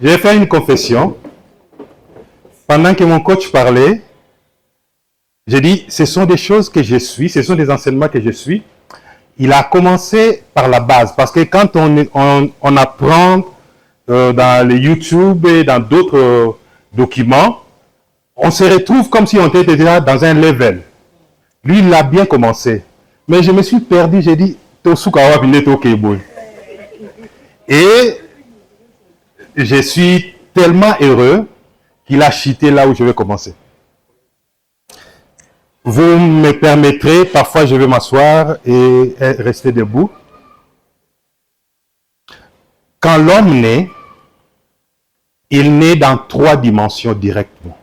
J'ai fait une confession. Pendant que mon coach parlait, j'ai dit, ce sont des choses que je suis, ce sont des enseignements que je suis. Il a commencé par la base, parce que quand on apprend dans les YouTube et dans d'autres documents, on se retrouve comme si on était déjà dans un level. Lui, il a bien commencé. Mais je me suis perdu, j'ai dit, et je suis tellement heureux qu'il a chuté là où je vais commencer. Vous me permettrez, parfois je vais m'asseoir et rester debout. Quand l'homme naît, il naît dans 3 dimensions directement.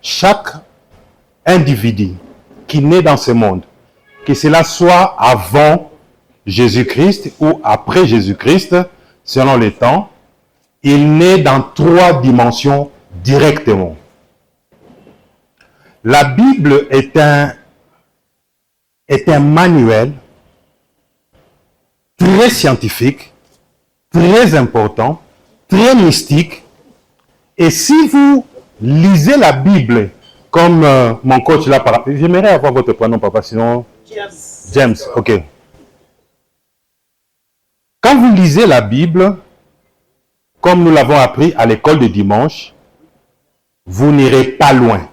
Chaque individu qui naît dans ce monde, que cela soit avant Jésus-Christ ou après Jésus-Christ, selon les temps, il naît dans 3 dimensions directement. La Bible est un manuel très scientifique, très important, très mystique. Et si vous lisez la Bible, comme mon coach l'a parlé, j'aimerais avoir votre prénom, papa, sinon... James, ok. Quand vous lisez la Bible, comme nous l'avons appris à l'école de dimanche, vous n'irez pas loin.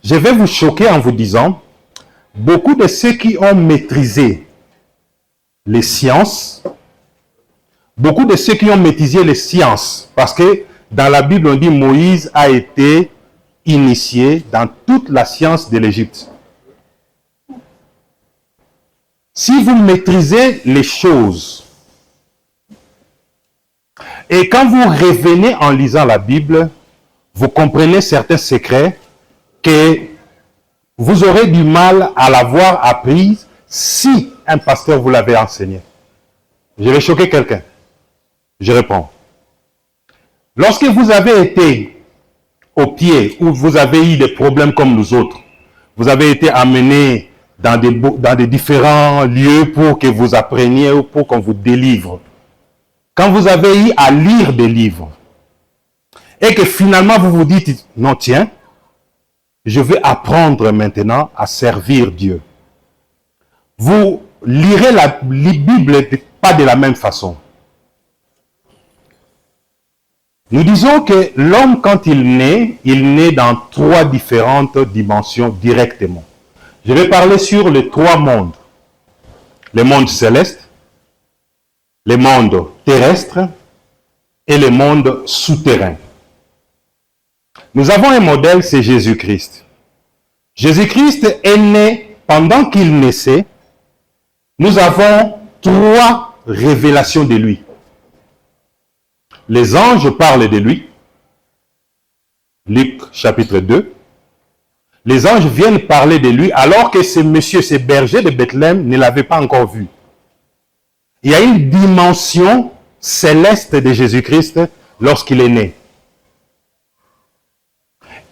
Je vais vous choquer en vous disant, beaucoup de ceux qui ont maîtrisé les sciences, parce que dans la Bible on dit Moïse a été initié dans toute la science de l'Égypte. Si vous maîtrisez les choses, et quand vous revenez en lisant la Bible, vous comprenez certains secrets que vous aurez du mal à l'avoir apprise si un pasteur vous l'avait enseigné. Je vais choquer quelqu'un. Je réponds. Lorsque vous avez été au pied, où vous avez eu des problèmes comme nous autres, vous avez été amené dans des différents lieux pour que vous appreniez ou pour qu'on vous délivre. Quand vous avez eu à lire des livres, et que finalement vous vous dites, non tiens, je vais apprendre maintenant à servir Dieu. Vous lirez la Bible pas de la même façon. Nous disons que l'homme, quand il naît dans 3 différentes dimensions directement. Je vais parler sur les 3 mondes. Le monde céleste, le monde terrestre et le monde souterrain. Nous avons un modèle, c'est Jésus-Christ. Jésus-Christ est né, pendant qu'il naissait, nous avons 3 révélations de lui. Les anges parlent de lui. Luc chapitre 2. Les anges viennent parler de lui alors que ces bergers de Bethléem ne l'avaient pas encore vu. Il y a une dimension céleste de Jésus-Christ lorsqu'il est né.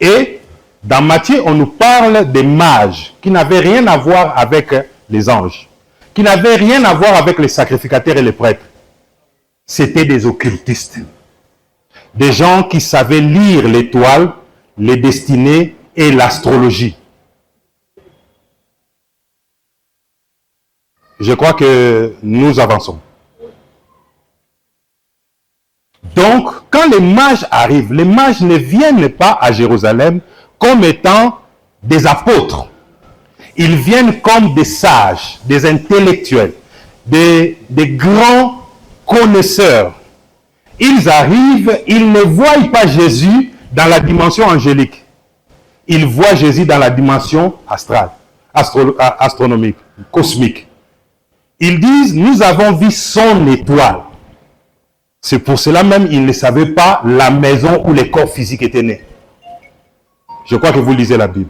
Et dans Matthieu, on nous parle des mages qui n'avaient rien à voir avec les anges, qui n'avaient rien à voir avec les sacrificateurs et les prêtres. C'était des occultistes. Des gens qui savaient lire l'étoile, les destinées et l'astrologie. Je crois que nous avançons. Donc, quand les mages arrivent, les mages ne viennent pas à Jérusalem comme étant des apôtres. Ils viennent comme des sages, des intellectuels, des grands connaisseurs. Ils arrivent, ils ne voient pas Jésus dans la dimension angélique. Ils voient Jésus dans la dimension astrale, astronomique, cosmique. Ils disent, nous avons vu son étoile. C'est pour cela même ils ne savaient pas la maison où les corps physiques étaient nés. Je crois que vous lisez la Bible.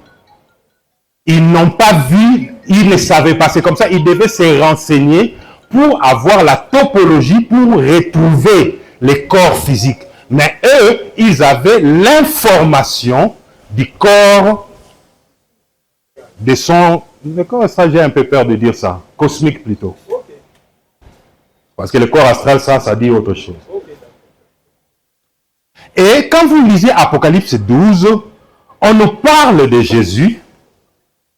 Ils n'ont pas vu, ils ne savaient pas. C'est comme ça, ils devaient se renseigner pour avoir la topologie, pour retrouver les corps physiques. Mais eux, ils avaient l'information du corps de son... J'ai un peu peur de dire ça. Cosmique plutôt. Parce que le corps astral, ça dit autre chose. Et quand vous lisez Apocalypse 12, on nous parle de Jésus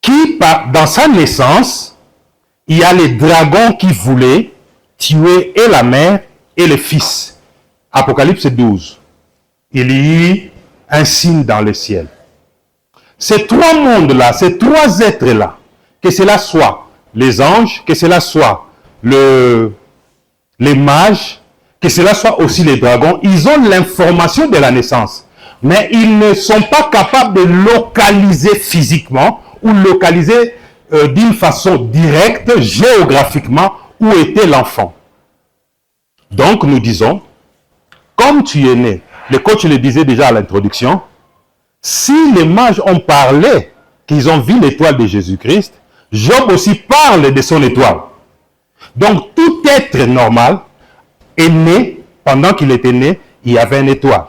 qui, dans sa naissance, il y a les dragons qui voulaient tuer et la mère et le fils. Apocalypse 12. Il y eut un signe dans le ciel. Ces trois mondes-là, ces trois êtres-là, que cela soit les anges, que cela soit les mages, que cela soit aussi les dragons, ils ont l'information de la naissance. Mais ils ne sont pas capables de localiser physiquement ou localiser d'une façon directe, géographiquement, où était l'enfant. Donc nous disons, comme tu es né, le coach le disait déjà à l'introduction, si les mages ont parlé qu'ils ont vu l'étoile de Jésus-Christ, Job aussi parle de son étoile. Donc tout être normal est né, pendant qu'il était né, il y avait une étoile.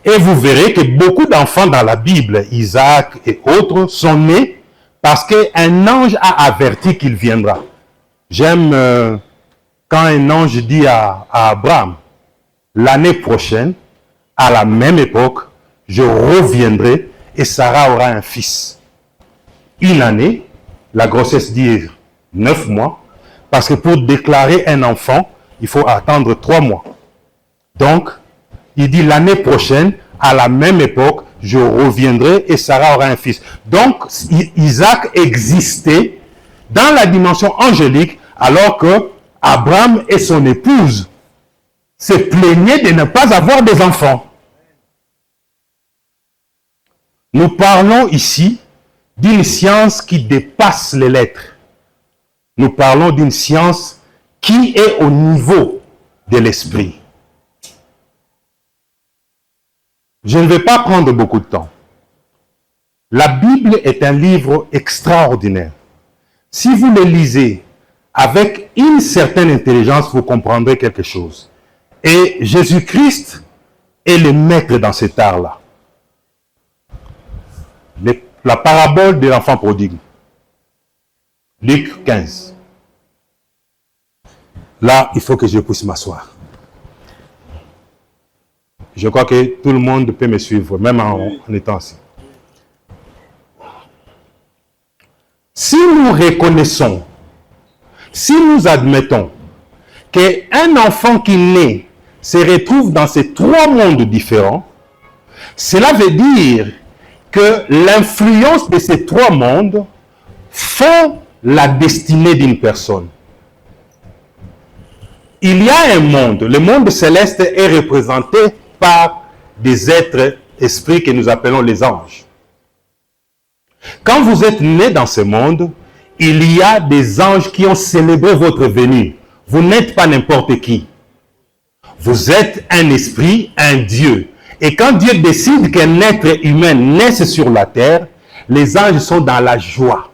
Et vous verrez que beaucoup d'enfants dans la Bible, Isaac et autres, sont nés parce qu'un ange a averti qu'il viendra. J'aime quand un ange dit à Abraham, l'année prochaine, à la même époque, je reviendrai et Sarah aura un fils. Une année, la grossesse dit 9 mois, parce que pour déclarer un enfant, il faut attendre 3 mois. Donc, il dit l'année prochaine, à la même époque, je reviendrai et Sarah aura un fils. Donc, Isaac existait dans la dimension angélique, alors que Abraham et son épouse se plaignaient de ne pas avoir des enfants. Nous parlons ici d'une science qui dépasse les lettres. Nous parlons d'une science qui est au niveau de l'esprit. Je ne vais pas prendre beaucoup de temps. La Bible est un livre extraordinaire. Si vous le lisez avec une certaine intelligence, vous comprendrez quelque chose. Et Jésus-Christ est le maître dans cet art-là. La parabole de l'enfant prodigue. Luc 15. Là, il faut que je puisse m'asseoir. Je crois que tout le monde peut me suivre, même en étant assis. Si nous reconnaissons, si nous admettons qu'un enfant qui naît se retrouve dans ces trois mondes différents, cela veut dire que l'influence de ces trois mondes font la destinée d'une personne. Il y a un monde, le monde céleste est représenté par des êtres esprits que nous appelons les anges. Quand vous êtes né dans ce monde, il y a des anges qui ont célébré votre venue. Vous n'êtes pas n'importe qui. Vous êtes un esprit, un Dieu. Et quand Dieu décide qu'un être humain naisse sur la terre, les anges sont dans la joie.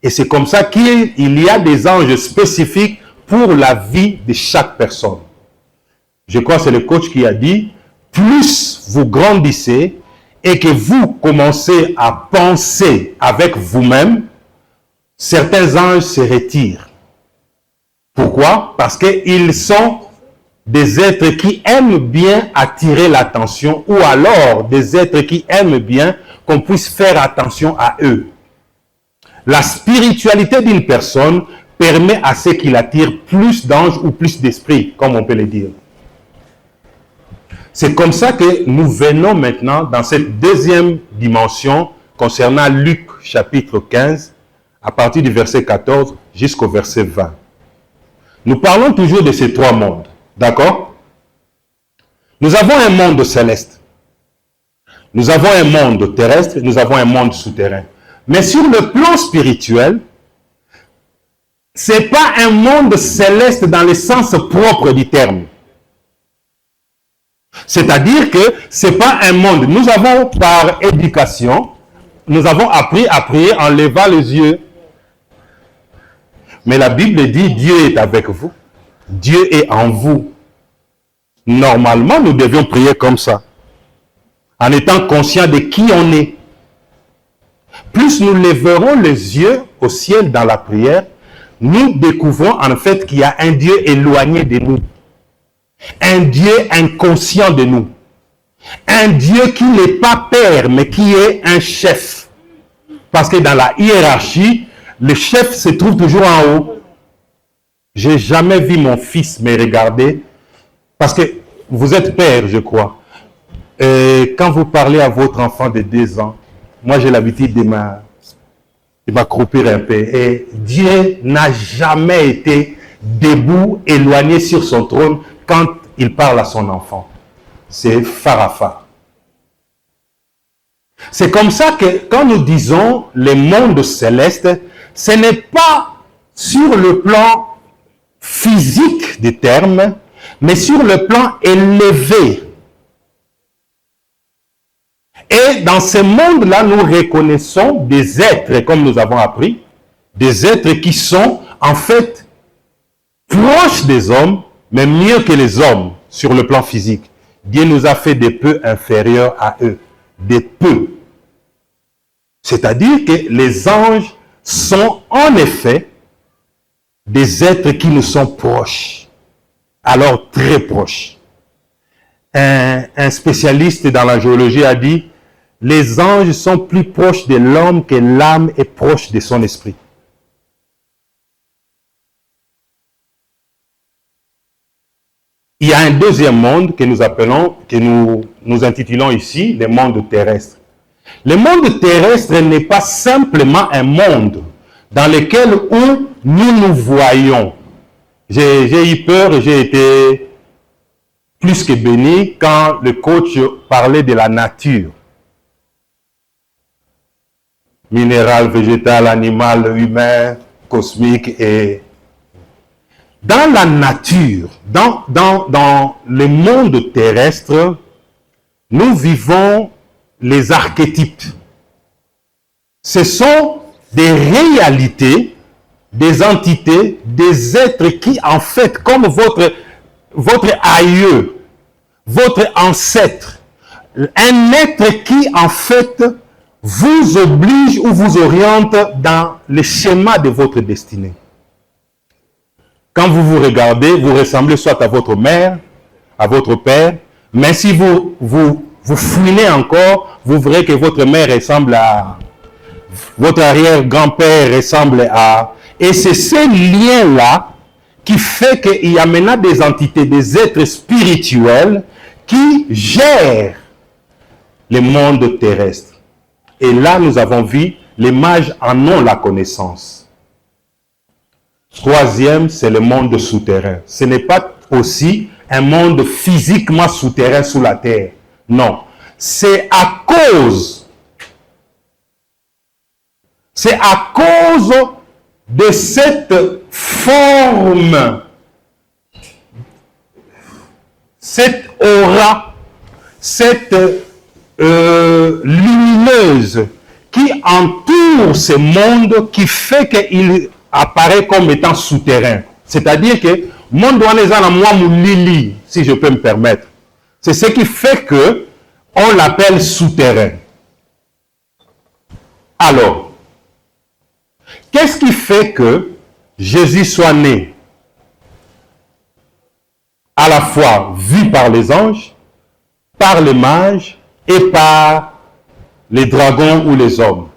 Et c'est comme ça qu'il y a des anges spécifiques pour la vie de chaque personne. Je crois que c'est le coach qui a dit, plus vous grandissez et que vous commencez à penser avec vous-même, certains anges se retirent. Pourquoi? Parce qu'ils sont des êtres qui aiment bien attirer l'attention ou alors des êtres qui aiment bien qu'on puisse faire attention à eux. La spiritualité d'une personne permet à ce qu'il attire plus d'anges ou plus d'esprits, comme on peut le dire. C'est comme ça que nous venons maintenant dans cette deuxième dimension concernant Luc chapitre 15, à partir du verset 14 jusqu'au verset 20. Nous parlons toujours de ces trois mondes, d'accord? Nous avons un monde céleste, nous avons un monde terrestre, nous avons un monde souterrain. Mais sur le plan spirituel, ce n'est pas un monde céleste dans le sens propre du terme. C'est-à-dire que ce n'est pas un monde. Nous avons par éducation, nous avons appris à prier en levant les yeux. Mais la Bible dit, Dieu est avec vous. Dieu est en vous. Normalement, nous devions prier comme ça, en étant conscients de qui on est. Plus nous lèverons les yeux au ciel dans la prière, nous découvrons en fait qu'il y a un Dieu éloigné de nous, un Dieu inconscient de nous, un Dieu qui n'est pas père, mais qui est un chef. Parce que dans la hiérarchie, le chef se trouve toujours en haut. J'ai jamais vu mon fils me regarder, parce que vous êtes père, je crois. Et quand vous parlez à votre enfant de 2 ans, moi j'ai l'habitude de m'accroupir un peu. Et Dieu n'a jamais été debout, éloigné sur son trône quand il parle à son enfant. C'est phare. C'est comme ça que quand nous disons les mondes célestes, ce n'est pas sur le plan physique des termes, mais sur le plan élevé. Et dans ce monde-là, nous reconnaissons des êtres, comme nous avons appris, des êtres qui sont en fait proches des hommes, mais mieux que les hommes sur le plan physique. Dieu nous a fait des peu inférieurs à eux, des peu. C'est-à-dire que les anges sont en effet des êtres qui nous sont proches, alors très proches. Un spécialiste dans la géologie a dit « Les anges sont plus proches de l'homme que l'âme est proche de son esprit ». Il y a un deuxième monde que nous appelons, que nous intitulons ici le monde terrestre. Le monde terrestre n'est pas simplement un monde dans lequel nous voyons. J'ai eu peur et j'ai été plus que béni quand le coach parlait de la nature. Minéral, végétal, animal, humain, cosmique et... Dans la nature, dans le monde terrestre, nous vivons les archétypes. Ce sont des réalités, des entités, des êtres qui, en fait, comme votre aïeux, votre ancêtre, un être qui, en fait, vous oblige ou vous oriente dans le schéma de votre destinée. Quand vous vous regardez, vous ressemblez soit à votre mère, à votre père, mais si vous fouinez encore, vous verrez que votre mère ressemble à... Votre arrière-grand-père ressemble à... Et c'est ce lien-là qui fait qu'il y a maintenant des entités, des êtres spirituels qui gèrent le monde terrestre. Et là, nous avons vu, les mages en ont la connaissance. Troisième, c'est le monde souterrain. Ce n'est pas aussi un monde physiquement souterrain sous la terre. Non. C'est à cause de cette forme, cette aura, cette lumineuse qui entoure ce monde qui fait qu'il apparaît comme étant souterrain. C'est-à-dire que mon doigt n'est pas moi mon lili, si je peux me permettre. C'est ce qui fait que on l'appelle souterrain. Alors, qu'est-ce qui fait que Jésus soit né à la fois vu par les anges, par les mages et par les dragons ou les hommes?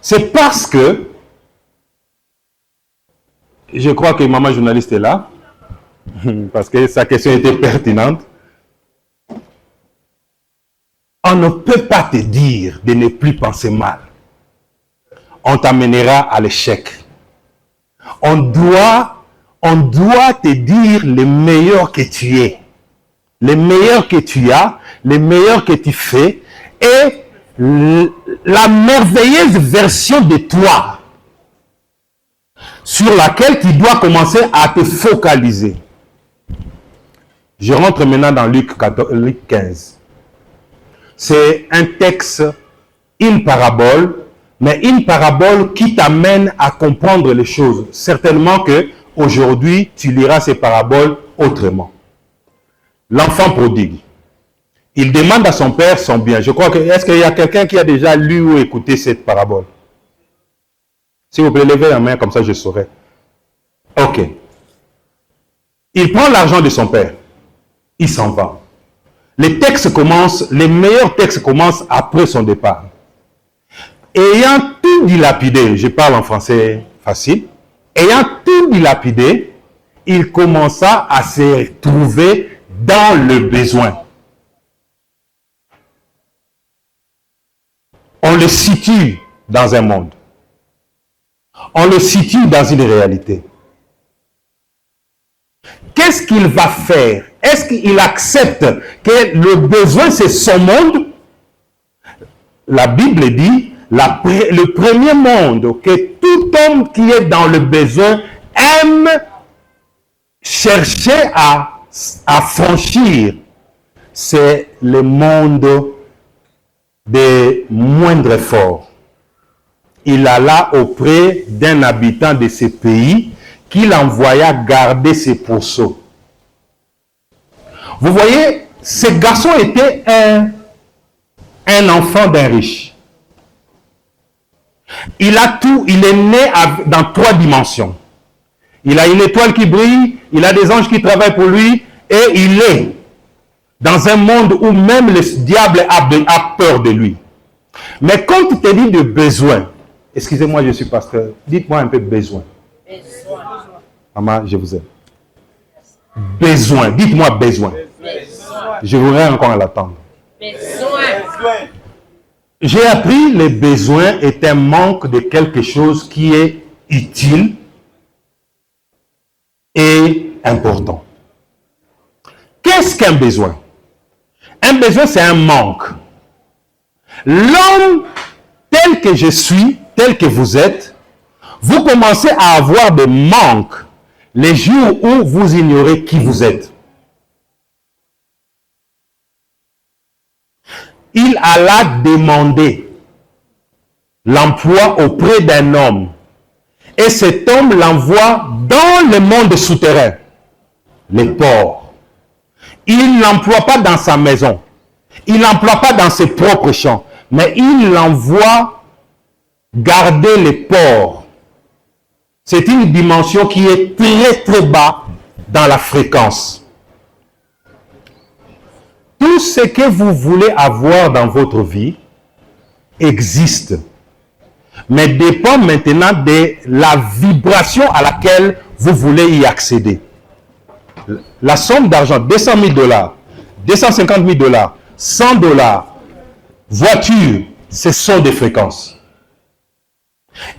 C'est parce que je crois que maman journaliste est là, parce que sa question était pertinente. On ne peut pas te dire de ne plus penser mal. On t'amènera à l'échec. On doit te dire le meilleur que tu es, le meilleur que tu as, le meilleur que tu fais, et la merveilleuse version de toi sur laquelle tu dois commencer à te focaliser. Je rentre maintenant dans Luc 15. C'est un texte, une parabole, mais une parabole qui t'amène à comprendre les choses. Certainement que aujourd'hui, tu liras ces paraboles autrement. L'enfant prodigue. Il demande à son père son bien. Je crois que, est-ce qu'il y a quelqu'un qui a déjà lu ou écouté cette parabole? S'il vous plaît, levez la main, comme ça je saurai. Ok. Il prend l'argent de son père. Il s'en va. Les textes commencent, les meilleurs textes commencent après son départ. Ayant tout dilapidé, je parle en français facile, ayant tout dilapidé, il commença à se trouver dans le besoin. On le situe dans un monde. On le situe dans une réalité. Qu'est-ce qu'il va faire? Est-ce qu'il accepte que le besoin, c'est son monde? La Bible dit, le premier monde que tout homme qui est dans le besoin aime chercher à franchir, c'est le monde des moindres efforts. Il alla auprès d'un habitant de ce pays qu'il envoya garder ses pourceaux. Vous voyez, ce garçon était un enfant d'un riche. Il a tout, il est né dans 3 dimensions. Il a une étoile qui brille, il a des anges qui travaillent pour lui, et il est dans un monde où même le diable a peur de lui. Mais quand tu te dis de besoin, excusez-moi, je suis pasteur, dites-moi un peu besoin. Maman, je vous aime. Besoin, dites-moi besoin. Je voudrais encore l'attendre. J'ai appris le besoin est un manque de quelque chose qui est utile et important. Qu'est-ce qu'un besoin? Un besoin, c'est un manque. L'homme tel que je suis, tel que vous êtes, vous commencez à avoir des manques les jours où vous ignorez qui vous êtes. Il alla demander l'emploi auprès d'un homme. Et cet homme l'envoie dans le monde souterrain, les ports. Il ne l'emploie pas dans sa maison. Il ne l'emploie pas dans ses propres champs. Mais il l'envoie garder les ports. C'est une dimension qui est très très bas dans la fréquence. Tout ce que vous voulez avoir dans votre vie existe, mais dépend maintenant de la vibration à laquelle vous voulez y accéder. La somme d'argent, 200 000 $, 250 000 $, 100 $, voiture, ce sont des fréquences.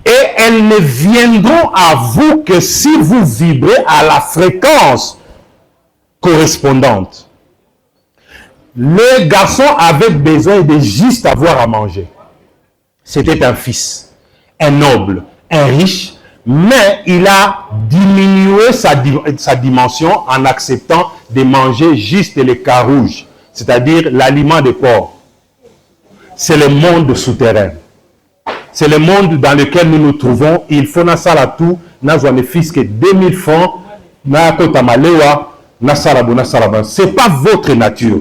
Et elles ne viendront à vous que si vous vibrez à la fréquence correspondante. Le garçon avait besoin de juste avoir à manger. C'était un fils, un noble, un riche, mais il a diminué sa dimension en acceptant de manger juste les carouges, c'est-à-dire l'aliment des porcs. C'est le monde souterrain. C'est le monde dans lequel nous nous trouvons. Il faut na sala tout, na zone fils que 2000 francs, na kota malewa, na sarabu, na saraban. C'est pas votre nature.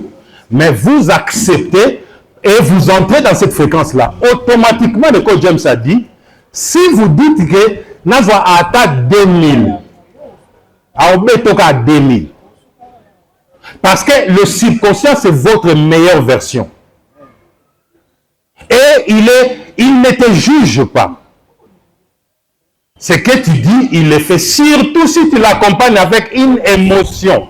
Mais vous acceptez et vous entrez dans cette fréquence-là. Automatiquement, le coach James a dit, si vous dites que Nazwa atteint 2000, à 2000, parce que le subconscient, c'est votre meilleure version. Et il ne te juge pas. Ce que tu dis, il le fait, surtout si tu l'accompagnes avec une émotion.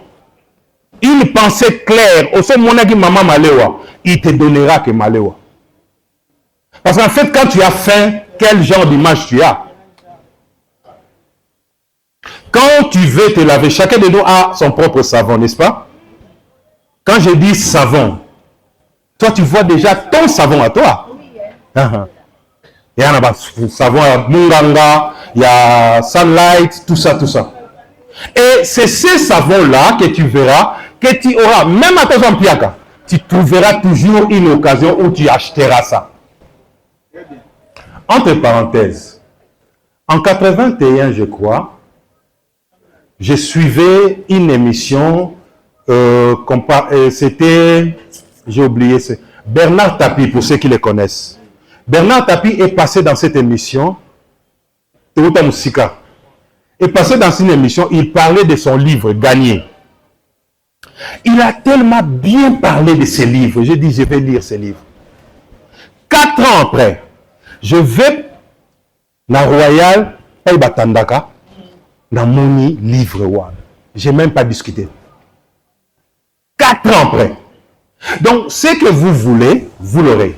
Une pensée claire, au sein de maman Malewa, il te donnera que Malewa. Parce qu'en fait, quand tu as faim, quel genre d'image tu as? Quand tu veux te laver, chacun de nous a son propre savon, n'est-ce pas? Quand je dis savon, toi tu vois déjà ton savon à toi. Il y a un savon à Munganga, il y a Sunlight, tout ça, tout ça. Et c'est ces savons-là que tu verras, que tu auras, même à ton Zampiaka, tu trouveras toujours une occasion où tu achèteras ça. Entre parenthèses, en 81, je crois, je suivais une émission, c'était, j'ai oublié, c'est Bernard Tapie, pour ceux qui le connaissent. Bernard Tapie est passé dans cette émission Teuta Moussika. Et passé dans une émission, il parlait de son livre Gagné. Il a tellement bien parlé de ses livres. J'ai dit, je vais lire ces livres. 4 ans après, je vais dans Royal, Païba Tandaka, dans mon livre one. Je n'ai même pas discuté. 4 ans après. Donc, ce que vous voulez, vous l'aurez.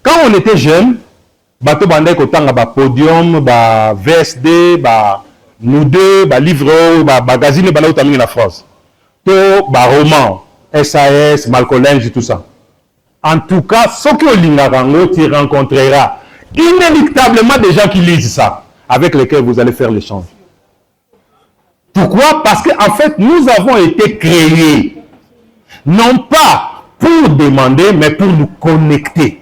Quand on était jeune, bateau bandé kotanga ba podium, ba VSD, ba nous deux, ba livre, ba magazine, ba là où en France. Tout ba roman, SAS, Malcolinge, tout ça. En tout cas, ce que l'Ingarango, tu rencontreras inéluctablement des gens qui lisent ça, avec lesquels vous allez faire l'échange. Pourquoi? Parce qu'en fait, nous avons été créés, non pas pour demander, mais pour nous connecter.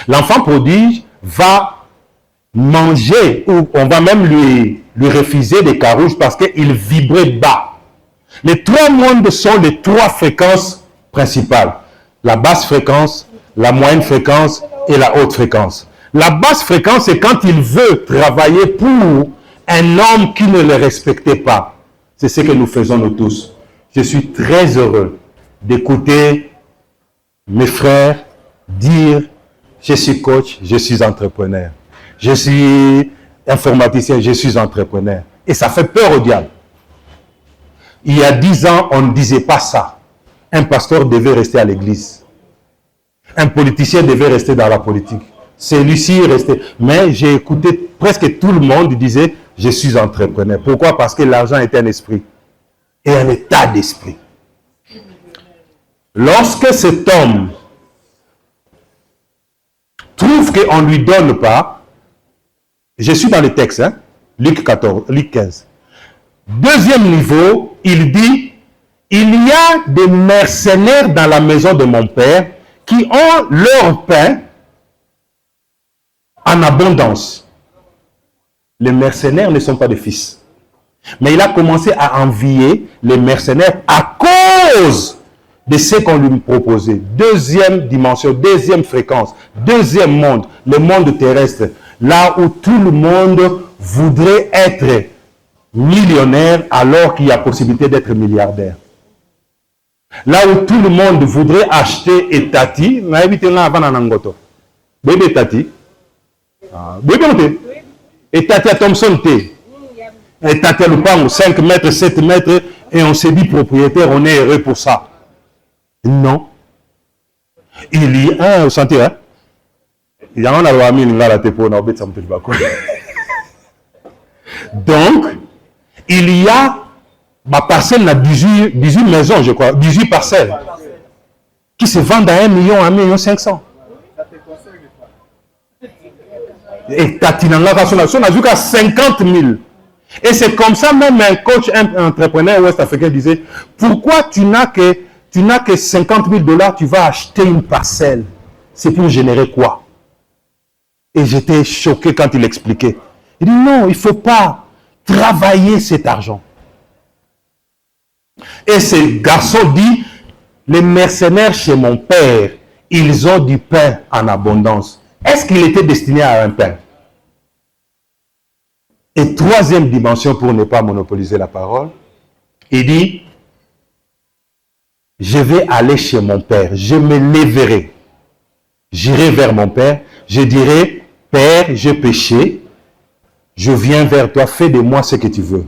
L'enfant prodige va manger, ou on va même lui refuser des carouges parce qu'il vibrait bas. Les 3 mondes sont les 3 fréquences principales. La basse fréquence, la moyenne fréquence et la haute fréquence. La basse fréquence, c'est quand il veut travailler pour un homme qui ne le respectait pas. C'est ce que nous faisons nous tous. Je suis très heureux d'écouter mes frères dire « Je suis coach, je suis entrepreneur. Je suis informaticien, je suis entrepreneur. » Et ça fait peur au diable. Il y a 10 ans, on ne disait pas ça. Un pasteur devait rester à l'église. Un politicien devait rester dans la politique. Celui-ci restait. Mais j'ai écouté presque tout le monde disait « Je suis entrepreneur. » Pourquoi? Parce que l'argent est un esprit. Et un état d'esprit. Lorsque cet homme trouve qu'on ne lui donne pas, je suis dans le texte, hein, Luc 14, Luc 15. Deuxième niveau, il dit, il y a des mercenaires dans la maison de mon père qui ont leur pain en abondance. Les mercenaires ne sont pas des fils. Mais il a commencé à envier les mercenaires à cause de ce qu'on lui proposait. Deuxième dimension, deuxième fréquence, deuxième monde, le monde terrestre. Là où tout le monde voudrait être millionnaire alors qu'il y a possibilité d'être milliardaire. Là où tout le monde voudrait acheter Etati, bébé Etati, bébé Etati à Thompson T. Etati à Lupango, 5 mètres, 7 mètres, et on s'est dit propriétaire, on est heureux pour ça. Non. Il y a un sentier, hein? Il y a un alouami, il y a un tepo, donc, il y a ma parcelle à 18 maisons, je crois, 18 parcelles, qui se vendent à 1 million, 1,5 million. Et Tatinanga, on a vu qu'à 50 000. Et c'est comme ça, même un coach, un entrepreneur ouest-africain disait, pourquoi tu n'as que 50 000 $, tu vas acheter une parcelle. C'est pour générer quoi? Et j'étais choqué quand il expliquait. Il dit non, il ne faut pas travailler cet argent. Et ce garçon dit, les mercenaires chez mon père, ils ont du pain en abondance. Est-ce qu'il était destiné à un pain? Et troisième dimension, pour ne pas monopoliser la parole, il dit, je vais aller chez mon père, je me lèverai, j'irai vers mon père, je dirai, Père, j'ai péché, je viens vers toi, fais de moi ce que tu veux.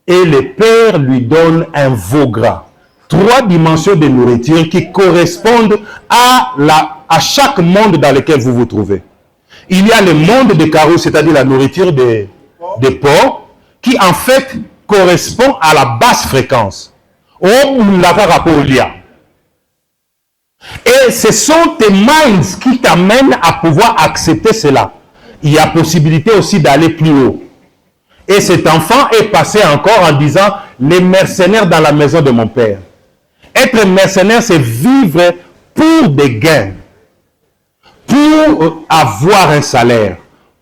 Et le père lui donne un veau gras. 3 dimensions de nourriture qui correspondent à chaque monde dans lequel vous vous trouvez. Il y a le monde des carreaux, c'est-à-dire la nourriture des porcs, qui en fait correspond à la basse fréquence. Et ce sont tes minds qui t'amènent à pouvoir accepter cela. Il y a possibilité aussi d'aller plus haut. Et cet enfant est passé encore en disant, les mercenaires dans la maison de mon père. Être mercenaire, c'est vivre pour des gains, pour avoir un salaire,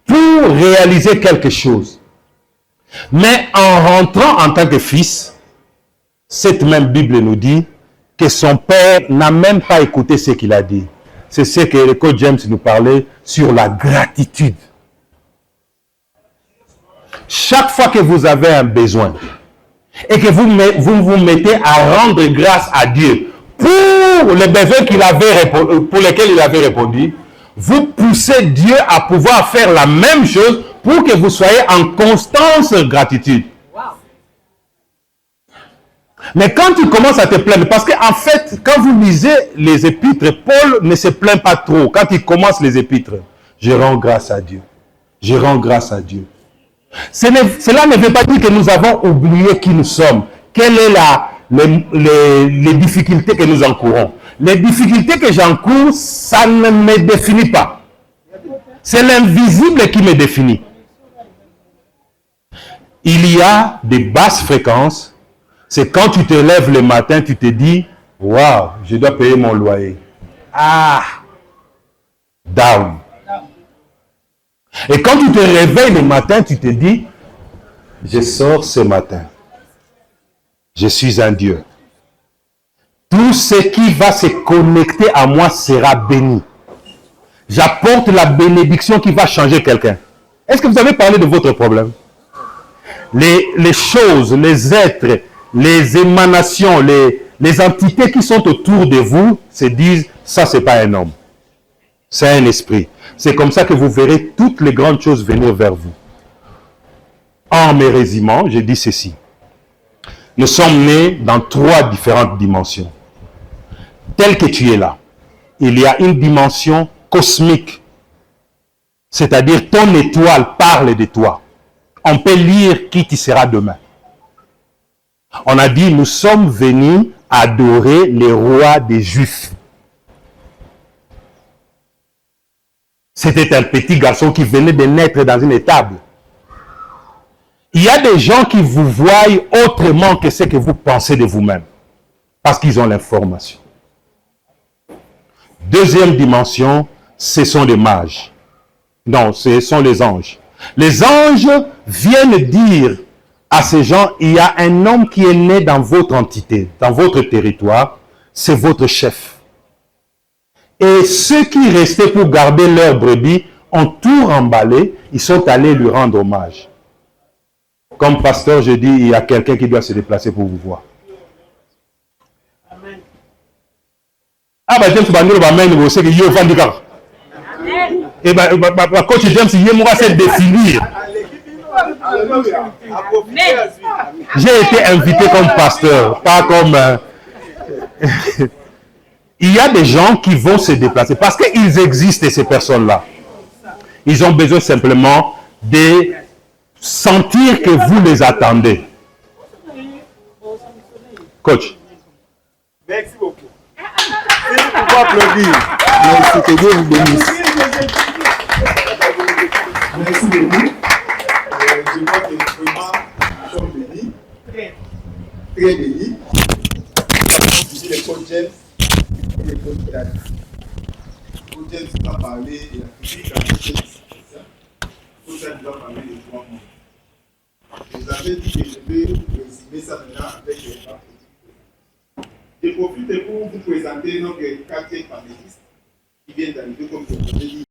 pour réaliser quelque chose. Mais en rentrant en tant que fils, cette même Bible nous dit que son père n'a même pas écouté ce qu'il a dit. C'est ce que le coach James nous parlait sur la gratitude. chaque fois que vous avez un besoin et que vous vous mettez à rendre grâce à Dieu pour les besoins pour lesquels il avait répondu, vous poussez Dieu à pouvoir faire la même chose pour que vous soyez en constante gratitude. Mais quand tu commences à te plaindre, parce qu'en fait, quand vous lisez les épîtres, Paul ne se plaint pas trop. Quand il commence les épîtres, je rends grâce à Dieu. Je rends grâce à Dieu. Cela ne veut pas dire que nous avons oublié qui nous sommes. Quelles sont les difficultés que nous encourons. Les difficultés que j'encours, ça ne me définit pas. C'est l'invisible qui me définit. Il y a des basses fréquences. C'est quand tu te lèves le matin, tu te dis, waouh, je dois payer mon loyer. Ah, down. Et quand tu te réveilles le matin, tu te dis, je sors ce matin. Je suis un Dieu. Tout ce qui va se connecter à moi sera béni. J'apporte la bénédiction qui va changer quelqu'un. Est-ce que vous avez parlé de votre problème? Les choses, les êtres, les émanations, les entités qui sont autour de vous se disent, ça c'est pas un homme, c'est un esprit. C'est comme ça que vous verrez toutes les grandes choses venir vers vous. En me résumant, je dis ceci. Nous sommes nés dans 3 différentes dimensions. Tel que tu es là, il y a une dimension cosmique. C'est-à-dire ton étoile parle de toi. On peut lire qui tu seras demain. On a dit, nous sommes venus adorer les rois des Juifs. C'était un petit garçon qui venait de naître dans une étable. Il y a des gens qui vous voient autrement que ce que vous pensez de vous-même. Parce qu'ils ont l'information. Deuxième dimension, ce sont les mages. Non, ce sont les anges. Les anges viennent dire à ces gens, il y a un homme qui est né dans votre entité, dans votre territoire, c'est votre chef. Et ceux qui restaient pour garder leur brebis ont tout remballé, ils sont allés lui rendre hommage. Comme pasteur, je dis, il y a quelqu'un qui doit se déplacer pour vous voir. Amen. Ah, bah, James, vous savez que vous avez Amen. Et bah, coach James, il m'a fait définir. J'ai été invité comme pasteur, pas comme... Il y a des gens qui vont se déplacer parce qu'ils existent, ces personnes-là. Ils ont besoin simplement de sentir que vous les attendez. Coach. Merci beaucoup. C'est pour applaudir. Merci, que Dieu vous bénisse. Merci beaucoup. Je vois que vraiment, nous sommes bénis. Très bénis. Ici, le coach James et le coach Dad. Le coach James va parler de la physique, la physique. Le coach Dad va parler des 3 mots. Vous avez dit que je vais résumer ça maintenant avec les 3 petits. Je profite pour vous présenter notre 4e panéliste qui vient d'arriver, comme je vous ai dit.